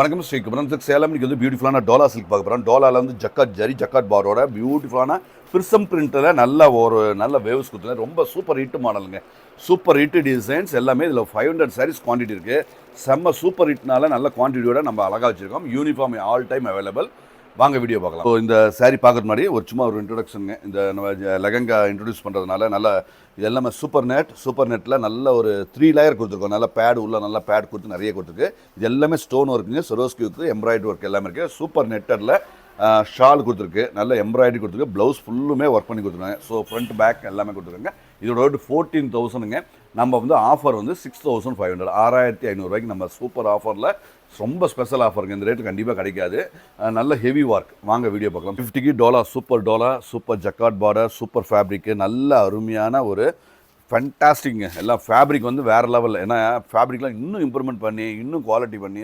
வணக்கம் ஸ்ரீ குமரன் சில்க் சேலம். இன்றைக்கி வந்து பியூட்டிஃபுல்லான டோலா சில்க் பார்க்க போகிறோம். டோலாவில் வந்து ஜக்காட் ஜரி ஜக்காட் பாரோட பியூட்டிஃபுல்லான பிரிசம் பிரிண்ட்டில் நல்ல வேவ்ஸ் கொடுத்துங்க. ரொம்ப சூப்பர் ஹிட் மாடலுங்க. சூப்பர் ஹிட் டிசைன்ஸ் எல்லாமே இதில் 500 சாரீஸ் குவான்டிட்டி இருக்குது. செம்ம சூப்பர் ஹிட்னால நல்ல குவான்டிட்டியோட நம்ம அழகாக வச்சுருக்கோம். Uniform all time available. வாங்க வீடியோ பார்க்கலாம். ஸோ இந்த சாரீ பார்க்குறது முன்னாடி சும்மா ஒரு இன்ட்ரொடக்ஷனுங்க. இந்த நம்ம லெகங்கா இன்ட்ரடியூஸ் பண்ணுறதுனால இது எல்லாமே சூப்பர் நெட்டில் நல்ல ஒரு 3 லேயர் கொடுத்துருக்கோம். நல்ல பேட் உள்ள நல்ல பேட் கொடுத்து நிறைய கொடுத்துருக்கு. இது எல்லாமே ஸ்டோன் ஒர்க்குங்க, சரோஸ்கி ஒர்க்கு, எம்ப்ராய்டரி ஒர்க் எல்லாமே இருக்குது. சூப்பர் நெட்டரில் ஷால் கொடுத்துருக்கு, நல்ல எம்ப்ராய்டரி கொடுத்துருக்கு, ப்ளவுஸ் ஃபுல்லுமே ஒர்க் பண்ணி கொடுத்துருக்காங்க. ஸோ ஃப்ரண்ட் பேக் எல்லாமே கொடுத்துருக்காங்க. இதோட ரேட் 14,000ங்க. நம்ம வந்து ஆஃபர் வந்து 6,500, 6,500 நம்ம சூப்பர் ஆஃபரில் ரொம்ப ஸ்பெஷல் ஆஃபருங்க. இந்த ரேட்டு கண்டிப்பாக கிடைக்காது. நல்ல ஹெவி ஒர்க். வாங்க வீடியோ பார்க்கலாம். 50க்கு டோலா, super jacquard border, super fabric, நல்ல அருமையான ஒரு ஃபேண்டாஸ்டிக்ங்க. எல்லாம் ஃபேப்ரிக் வந்து வேறு லெவலில். ஏன்னா ஃபேப்ரிக்லாம் இன்னும் இம்ப்ரூவ்மெண்ட் பண்ணி இன்னும் குவாலிட்டி பண்ணி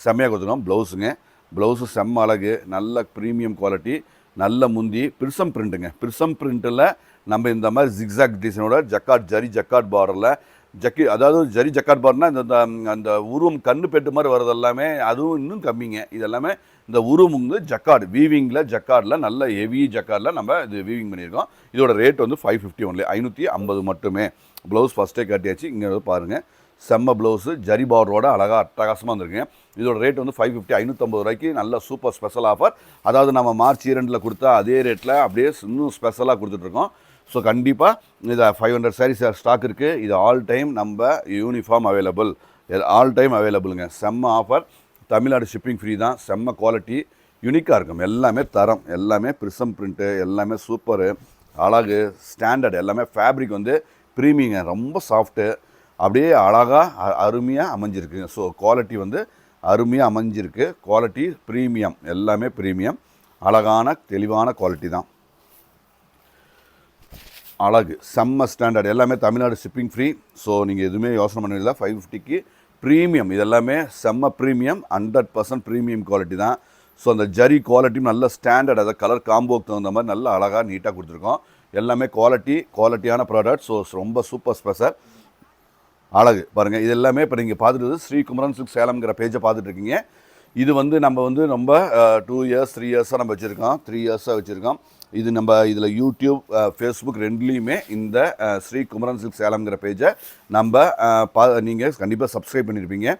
செம்மையாக கொடுத்துருக்கோம். ப்ளவுஸு செம்ம அழகு, நல்ல ப்ரீமியம் குவாலிட்டி, நல்ல முந்தி, பிரிசம் பிரிண்ட்டுங்க. பிரிசம் பிரிண்ட்டில் நம்ம இந்த மாதிரி ஜிக்ஸாக் டிசைனோட ஜக்காட் பார்டரில் அதாவது ஜரி ஜக்காட் பார்டர்னா அந்த உருவம் கண்ணு பெட்டு மாதிரி வர்றது எல்லாமே அதுவும் இன்னும் கம்மிங்க. இது எல்லாமே இந்த உருவம் வந்து ஜக்கார்டு வீவிங்கில் ஜக்கார்டில் நல்ல ஹெவி ஜக்கார்டில் நம்ம இது வீவிங் பண்ணியிருக்கோம். இதோட ரேட் வந்து 550 ஒன்லி, 550 மட்டுமே. ப்ளவுஸ் ஃபஸ்ட்டே கட்டியாச்சு. இங்கே பாருங்கள், செம்ம ப்ளவுஸு ஜரி பார்டரோட அழகாக அட்டகாசமாக வந்துருக்குங்க. இதோட ரேட் வந்து 550, 550 ரூபாய்க்கு நல்ல சூப்பர் ஸ்பெஷல் ஆஃபர். அதாவது நம்ம மார்ச் 2 கொடுத்தா அதே ரேட்டில் அப்படியே இன்னும் ஸ்பெஷலாக கொடுத்துட்ருக்கோம். ஸோ கண்டிப்பாக இதை 500 சாரீஸ் ஸ்டாக் இருக்குது. இது ஆல் டைம் நம்ம யூனிஃபார்ம் அவைலபிள், ஆல் டைம் அவைலபிளுங்க. செம்ம ஆஃபர். தமிழ்நாடு ஷிப்பிங் ஃப்ரீ தான். செம்ம குவாலிட்டி, யூனிக்காக இருக்கும். எல்லாமே தரம், எல்லாமே பிரிசம் பிரிண்ட்டு, எல்லாமே சூப்பரு அழகு, ஸ்டாண்டர்ட், எல்லாமே ஃபேப்ரிக் வந்து ப்ரீமியங்க. ரொம்ப சாஃப்ட்டு, அப்படியே அழகாக அருமையாக அமைஞ்சிருக்குங்க. ஸோ குவாலிட்டி வந்து அருமையாக அமைஞ்சிருக்கு. குவாலிட்டி ப்ரீமியம், எல்லாமே ப்ரீமியம், அழகான தெளிவான குவாலிட்டி தான். அழகு செம்ம ஸ்டாண்டர்ட், எல்லாமே தமிழ்நாடு ஷிப்பிங் ஃப்ரீ. ஸோ நீங்கள் எதுவுமே யோசனை பண்ணல. 550க்கு ப்ரீமியம், இதெல்லாமே செம்ம ப்ரீமியம், 100% ப்ரீமியம் குவாலிட்டி தான். ஸோ அந்த ஜரி குவாலிட்டியும் நல்ல ஸ்டாண்டர்ட், அதை கலர் காம்போக்கு தகுந்த மாதிரி நல்ல அழகாக நீட்டாக கொடுத்துருக்கோம். எல்லாமே குவாலிட்டியான ப்ராடக்ட். ஸோ ரொம்ப சூப்பர் ஸ்பெஷல் அழகு பாருங்கள். இது எல்லாமே இப்போ நீங்கள் பார்த்துட்டு ஸ்ரீ குமரன் சில்க் சேலம்ங்கிற பேஜை பார்த்துட்ருக்கீங்க. இது வந்து நம்ம வந்து ரொம்ப 2 இயர்ஸ் 3 இயர்ஸாக நம்ம வச்சுருக்கோம். 3 இயர்ஸாக வச்சுருக்கோம். இது நம்ம இதில் யூடியூப், ஃபேஸ்புக் ரெண்டுலேயுமே இந்த ஸ்ரீ குமரன் சில்க் சேலம்ங்கிற பேஜை நீங்கள் கண்டிப்பாக சப்ஸ்கிரைப் பண்ணியிருப்பீங்க.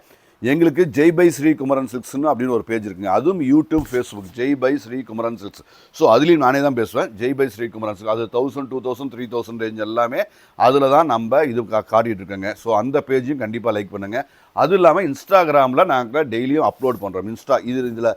எங்களுக்கு ஜெய் பை ஸ்ரீ குமரன் சில்க்ஸ்னு அப்படின்னு ஒரு பேஜ் இருக்குங்க. அதுவும் YouTube, Facebook Jai Bai Sri Kumaran silks. So அதுலேயும் நானே தான் பேசுவேன். ஜெய் பை ஸ்ரீ குமரன் சில்க்ஸ். அது 1000, 2000, 3000 ரேஞ்ச் எல்லாமே அதில் தான் நம்ம இது காட்டிகிட்டு இருக்கோங்க. ஸோ அந்த பேஜையும் கண்டிப்பாக லைக் பண்ணுங்கள். அதுவும் இல்லாமல் இன்ஸ்டாகிராமில் நாங்கள் டெய்லியும் அப்லோட் பண்ணுறோம். இதில்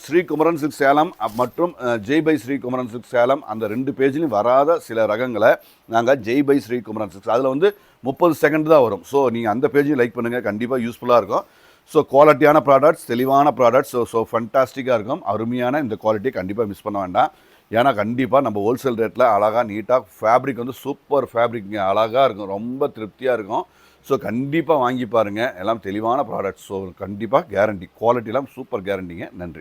ஸ்ரீ குமரன் சில்க் சேலம் மற்றும் ஜெய் பை ஸ்ரீ குமரன் சில்க் சேலம் அந்த 2 பேஜ்லையும் வராத சில ரகங்களை நாங்கள் ஜெய் பை ஸ்ரீ குமரன் சில்க்ஸ் அதில் வந்து 30 செகண்ட் தான் வரும். ஸோ நீங்கள் அந்த பேஜையும் லைக் பண்ணுங்கள், கண்டிப்பாக யூஸ்ஃபுல்லாக இருக்கும். ஸோ குவாலிட்டியான ப்ராடக்ட்ஸ், தெளிவான ப்ராடக்ட்ஸ், ஸோ ஃபண்டாஸ்டிக்காக இருக்கும். அருமையான இந்த குவாலிட்டியை கண்டிப்பாக மிஸ் பண்ண வேண்டாம். ஏன்னா கண்டிப்பாக நம்ம ஹோல்சேல் ரேட்டில் அழகாக நீட்டாக ஃபேப்ரிக் வந்து சூப்பர் ஃபேப்ரிக்ங்க, அழகாக இருக்கும், ரொம்ப திருப்தியாக இருக்கும். ஸோ கண்டிப்பாக வாங்கி பாருங்கள். எல்லாம் தெளிவான ப்ராடக்ட்ஸ். ஸோ கண்டிப்பாக கேரண்டி, குவாலிட்டிலாம் சூப்பர் கேரண்டிங்க. நன்றி.